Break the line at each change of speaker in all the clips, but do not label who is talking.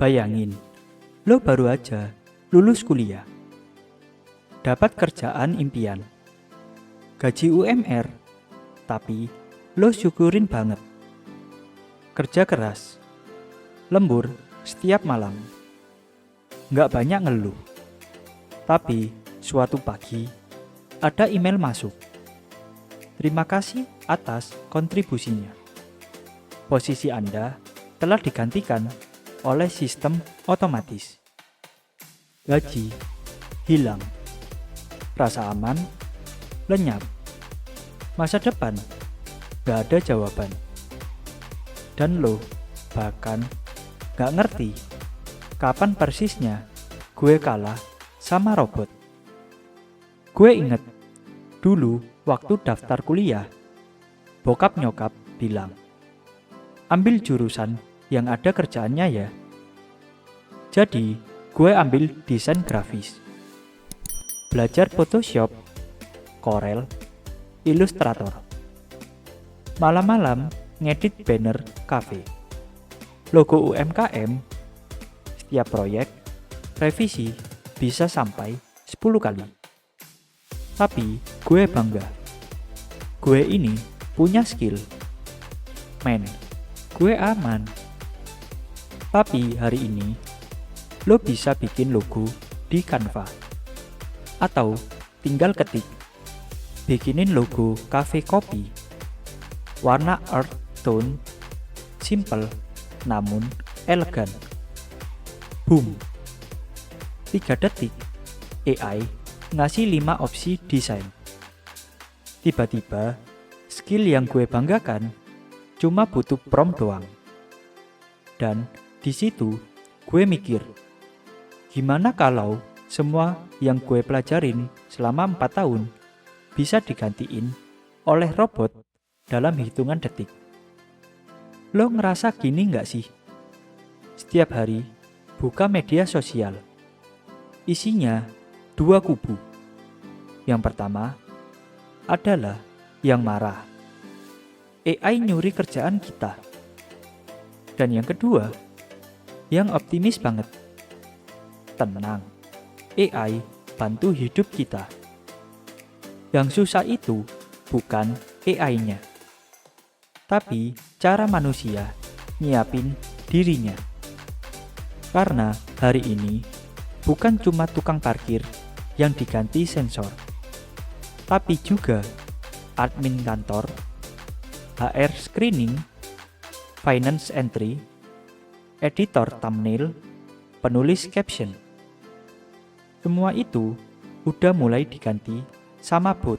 Bayangin, lo baru aja lulus kuliah, dapat kerjaan impian, gaji UMR, tapi lo syukurin banget. Kerja keras, lembur setiap malam, nggak banyak ngeluh. Tapi suatu pagi ada email masuk. Terima kasih atas kontribusinya. Posisi Anda telah digantikan oleh sistem otomatis. Gaji hilang, rasa aman lenyap, masa depan gak ada jawaban, dan lo bahkan gak ngerti kapan persisnya gue kalah sama robot. Gue inget dulu waktu daftar kuliah, bokap nyokap bilang, ambil jurusan yang ada kerjaannya ya. Jadi gue ambil desain grafis, belajar Photoshop, Corel, Illustrator. Malam-malam ngedit banner cafe, logo UMKM. Setiap proyek revisi bisa sampai 10 kali. Tapi gue bangga, gue ini punya skill. Men, gue aman. Tapi hari ini lo bisa bikin logo di Canva, atau tinggal ketik bikinin logo cafe kopi, warna earth tone, simple namun elegan. Boom, 3 detik AI ngasih 5 opsi desain. Tiba-tiba skill yang gue banggakan cuma butuh prompt doang. Dan di situ gue mikir, gimana kalau semua yang gue pelajarin selama 4 tahun bisa digantiin oleh robot dalam hitungan detik. Lo ngerasa gini gak sih? Setiap hari buka media sosial, isinya 2 kubu. Yang pertama adalah yang marah, AI nyuri kerjaan kita. Dan yang kedua, yang optimis banget, tenang, AI bantu hidup kita. Yang susah itu bukan AI-nya, tapi cara manusia nyiapin dirinya. Karena hari ini bukan cuma tukang parkir yang diganti sensor, tapi juga admin kantor, HR screening, finance entry, editor thumbnail, penulis caption. Semua itu udah mulai diganti sama bot.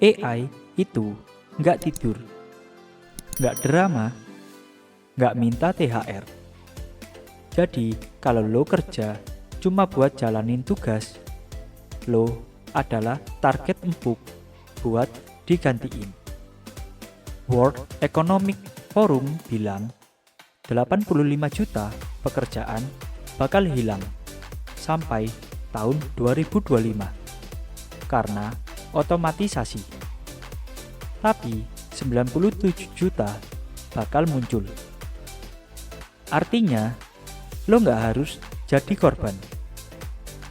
AI itu nggak tidur, nggak drama, nggak minta THR. Jadi kalau lo kerja cuma buat jalanin tugas, lo adalah target empuk buat digantiin. World Economic Forum bilang 85 juta pekerjaan bakal hilang sampai tahun 2025 karena otomatisasi. Tapi 97 juta bakal muncul. Artinya, lo nggak harus jadi korban,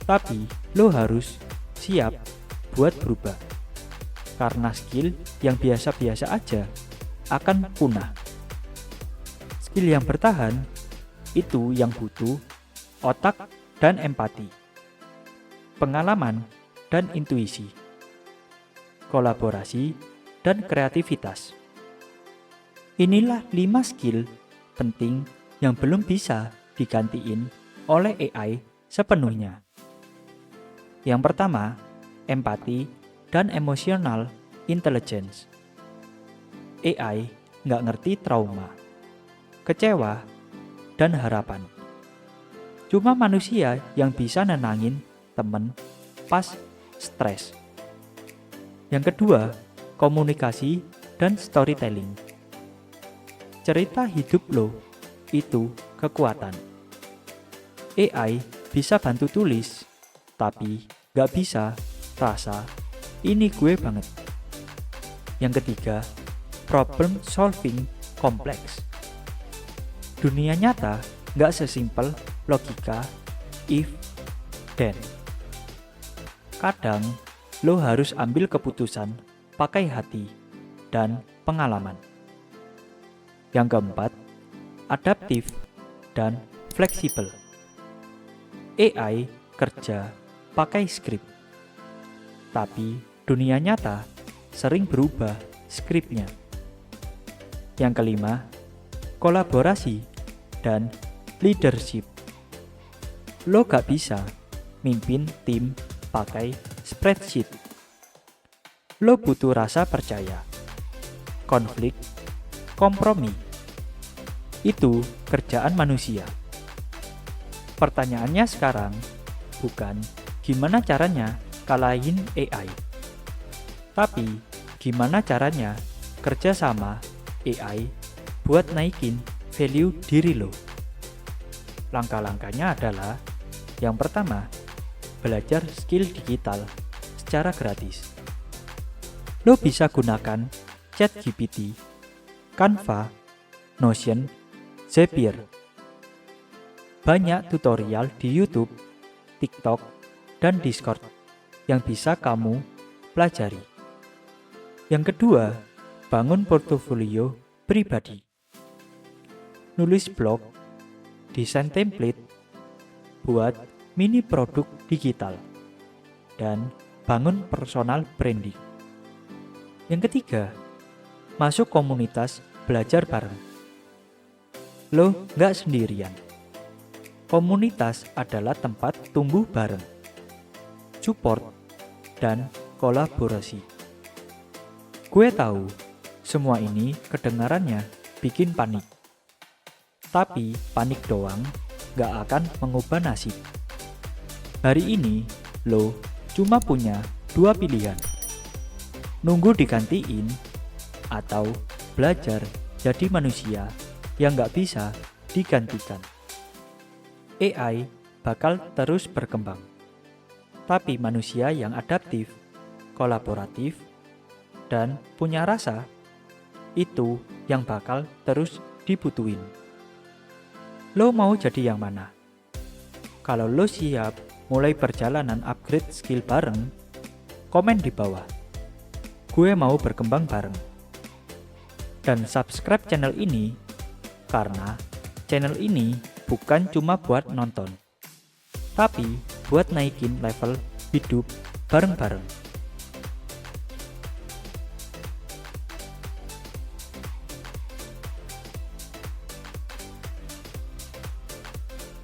tapi lo harus siap buat berubah. Karena skill yang biasa-biasa aja akan punah. Skill yang bertahan itu yang butuh otak dan empati, pengalaman dan intuisi, kolaborasi dan kreativitas. Inilah 5 skill penting yang belum bisa digantiin oleh AI sepenuhnya. Yang pertama, empati dan emotional intelligence. AI nggak ngerti trauma, kecewa, dan harapan. Cuma manusia yang bisa nenangin temen pas stres. Yang kedua, komunikasi dan storytelling. Cerita hidup lo itu kekuatan. AI bisa bantu tulis, tapi gak bisa rasa ini gue banget. Yang ketiga, problem solving kompleks. Dunia nyata nggak sesimpel logika if, then. Kadang, lo harus ambil keputusan pakai hati dan pengalaman. Yang keempat, adaptif dan fleksibel. AI kerja pakai skrip. Tapi dunia nyata sering berubah skripnya. Yang kelima, kolaborasi dan leadership. Lo gak bisa mimpin tim pakai spreadsheet. Lo butuh rasa percaya, konflik, kompromi. Itu kerjaan manusia. Pertanyaannya sekarang bukan gimana caranya kalahin AI, tapi gimana caranya kerja sama AI buat naikin value diri lo. Langkah-langkahnya adalah yang pertama, belajar skill digital secara gratis. Lo bisa gunakan ChatGPT, Canva, Notion, Zapier. Banyak tutorial di YouTube, TikTok, dan Discord yang bisa kamu pelajari. Yang kedua, bangun portofolio pribadi. Nulis blog, desain template, buat mini produk digital, dan bangun personal branding. Yang ketiga, masuk komunitas belajar bareng. Lo nggak sendirian. Komunitas adalah tempat tumbuh bareng, support, dan kolaborasi. Gue tahu, semua ini kedengarannya bikin panik. Tapi panik doang gak akan mengubah nasib. Hari ini, lo cuma punya 2 pilihan. Nunggu digantiin, atau belajar jadi manusia yang gak bisa digantikan. AI bakal terus berkembang. Tapi manusia yang adaptif, kolaboratif, dan punya rasa, itu yang bakal terus dibutuhin. Lo mau jadi yang mana? Kalau lo siap mulai perjalanan upgrade skill bareng, komen di bawah. Gue mau berkembang bareng. Dan subscribe channel ini, karena channel ini bukan cuma buat nonton, tapi buat naikin level hidup bareng-bareng.